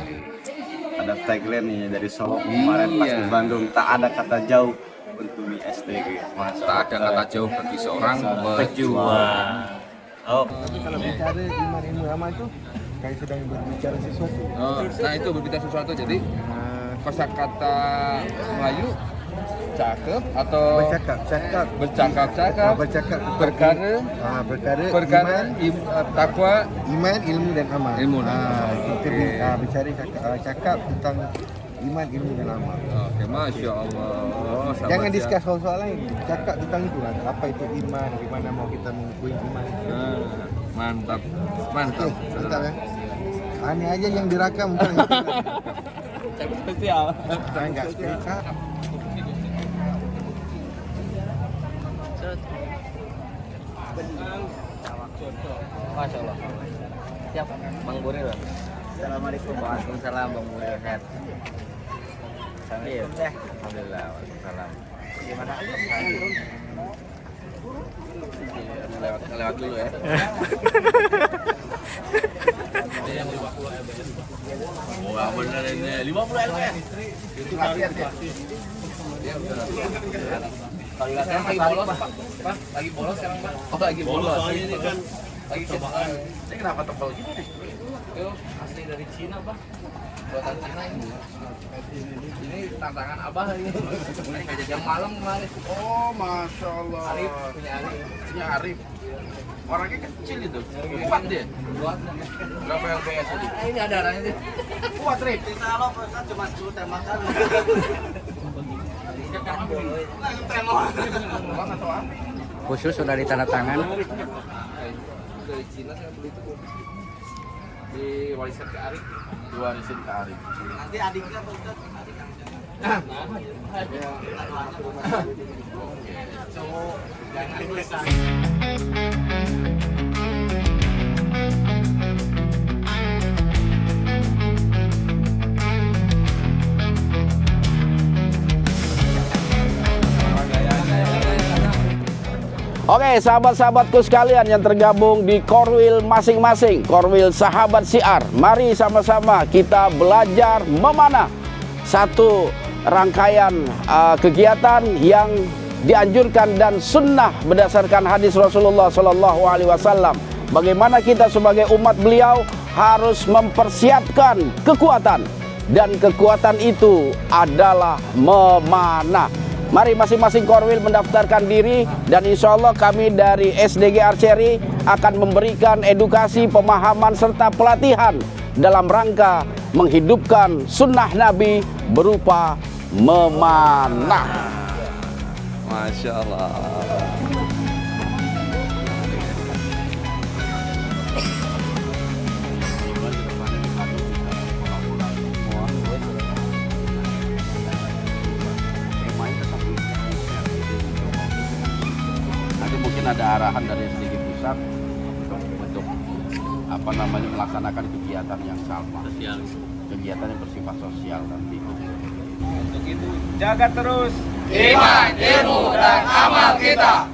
Ada tagline nih dari Solo kemarin pas di Bandung, tak ada kata jauh untuk di SDG. Tak ada kata jauh bagi seorang pejuang. Oh. Kalau bicara iman ilmu amal itu kayak sedang berbicara sesuatu. Nah itu berbicara sesuatu, jadi kosakata Melayu cakep atau bercakap perkara takwa, iman, ilmu dan amal. Kita Okay. bicara cakap tentang iman, ilmu dan amal. Oke, masya Allah. Jangan diskus soal lain, cakap tentang itu lah. Apa itu iman, gimana mau kita mengikuti iman. Mantap. Mantap ya. Aneh aja yang direkam. Spesial. Saya enggak spesial. Masya Allah. Siap, Bang Buril. Assalamualaikum. Waalaikumsalam, Bang Buril. Sehat. Sambil. Alhamdulillah. Waalaikumsalam. Gimana? Lewat dulu ya. Wah, bener ini 50 LPS. Itu kalian ya. Kalau lagi bolos, Pak. Lagi bolos sekarang, Pak. Oh, lagi bolos. Soalnya ini kan lagi cobaan. Ini kenapa tebal gitu nih? Itu asli dari Cina, Pak. Buatan Cina ini. Ini tantangan Abah ini. Yang malam kemarin. Oh, masya Allah. Arif, punya Arif. Punya Arif. Orangnya kecil itu. Kuat dia. Kuat. Berapa yang PS itu? Ini ada darahnya sih. Kuat, Rif. Kalau kan cuma 10 tembakan. Khusus sudah ditandatangan. Dari Cina saya beli itu. Diwariskan ke Arif. Diwarisin ke Arif. Nanti adiknya Oke, sahabat-sahabatku sekalian yang tergabung di Korwil masing-masing, Korwil Sahabat Syiar. Mari sama-sama kita belajar memanah satu rangkaian kegiatan yang dianjurkan dan sunnah berdasarkan hadis Rasulullah SAW. Bagaimana kita sebagai umat beliau harus mempersiapkan kekuatan, dan kekuatan itu adalah memanah. Mari masing-masing Korwil mendaftarkan diri, dan insya Allah kami dari SDG Archery akan memberikan edukasi, pemahaman, serta pelatihan dalam rangka menghidupkan sunnah Nabi berupa memanah. Masya Allah. Nanti mungkin ada arahan dari SDG pusat untuk melaksanakan kegiatan yang sama, kegiatan yang bersifat sosial nanti. Untuk itu jaga terus Iman, ilmu, dan amal kita.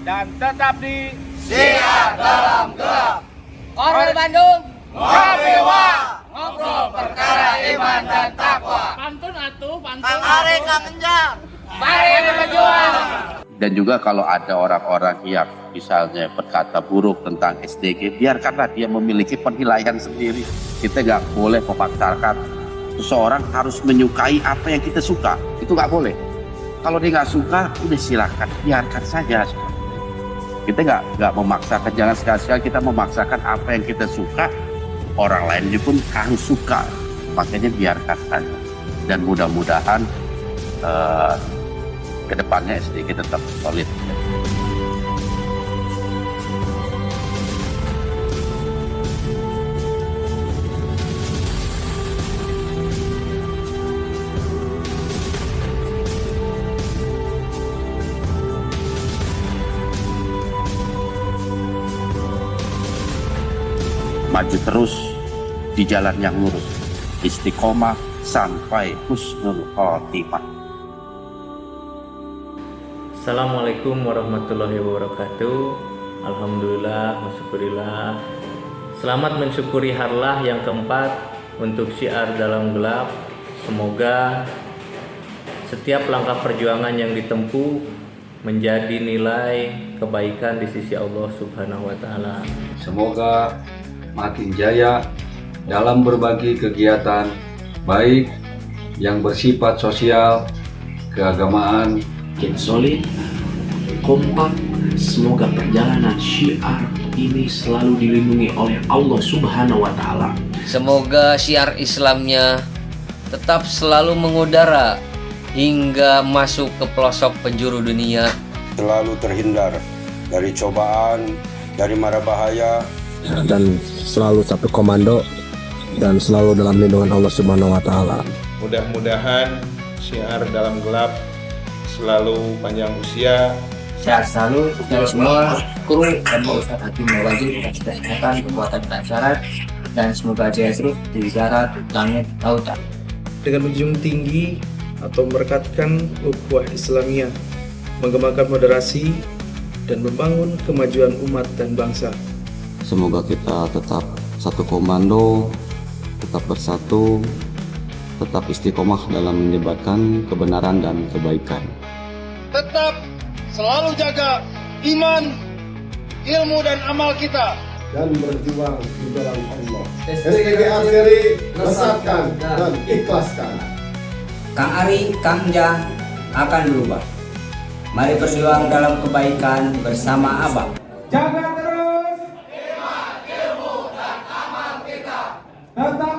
dan tetap di Syiar dalam gelap. Korwil Bandung. Ngabewa. Ngobrol perkara iman dan takwa. Pantun atuh, pantun. Kang Ari, Kang Enjang. Mari berjuang. Dan juga kalau ada orang-orang yang misalnya berkata buruk tentang SDG, biarkanlah dia memiliki penilaian sendiri. Kita nggak boleh memaksakan seseorang harus menyukai apa yang kita suka. Itu nggak boleh. Kalau dia nggak suka, udah silakan, biarkan saja. Kita nggak memaksakan, jangan sekali-sekali kita memaksakan apa yang kita suka, orang lain pun harus suka. Makanya biarkan saja. Dan mudah-mudahan kedepannya SDG tetap solid. Maju terus di jalan yang lurus, istiqomah sampai husnul khotimah. Assalamualaikum warahmatullahi wabarakatuh. Alhamdulillah, wasyukurillah. Selamat mensyukuri harlah yang keempat untuk syiar dalam gelap. Semoga setiap langkah perjuangan yang ditempuh menjadi nilai kebaikan di sisi Allah Subhanahu wa Ta'ala. Semoga makin jaya dalam berbagi kegiatan baik yang bersifat sosial, keagamaan, solid, kompak. Semoga perjalanan syiar ini selalu dilindungi oleh Allah Subhanahu wa Ta'ala. Semoga syiar Islamnya tetap selalu mengudara hingga masuk ke pelosok penjuru dunia. Selalu terhindar dari cobaan, dari mara bahaya, dan selalu satu komando dan selalu dalam lindungan Allah Subhanahu wa Ta'ala. Mudah-mudahan syiar dalam gelap selalu panjang usia. Sehat selalu dan semua kru dan Ustaz Hakim Wajib dan kesehatan kekuatan tak syarat, dan semoga jaya terus di darat, langit, lautan. Dengan menjunjung tinggi atau merekatkan ukhuwah Islamiyah, mengembangkan moderasi dan membangun kemajuan umat dan bangsa. Semoga kita tetap satu komando, tetap bersatu, tetap istiqomah dalam menyebarkan kebenaran dan kebaikan. Tetap selalu jaga iman, ilmu dan amal kita. Dan berjuang di jalan Allah. SDG Arseri, resapkan dan ikhlaskan. Kang Ari, Kang Jang akan berubah. Mari berjuang dalam kebaikan bersama Abang. Jaga terus iman, ilmu, dan amal kita. Tetap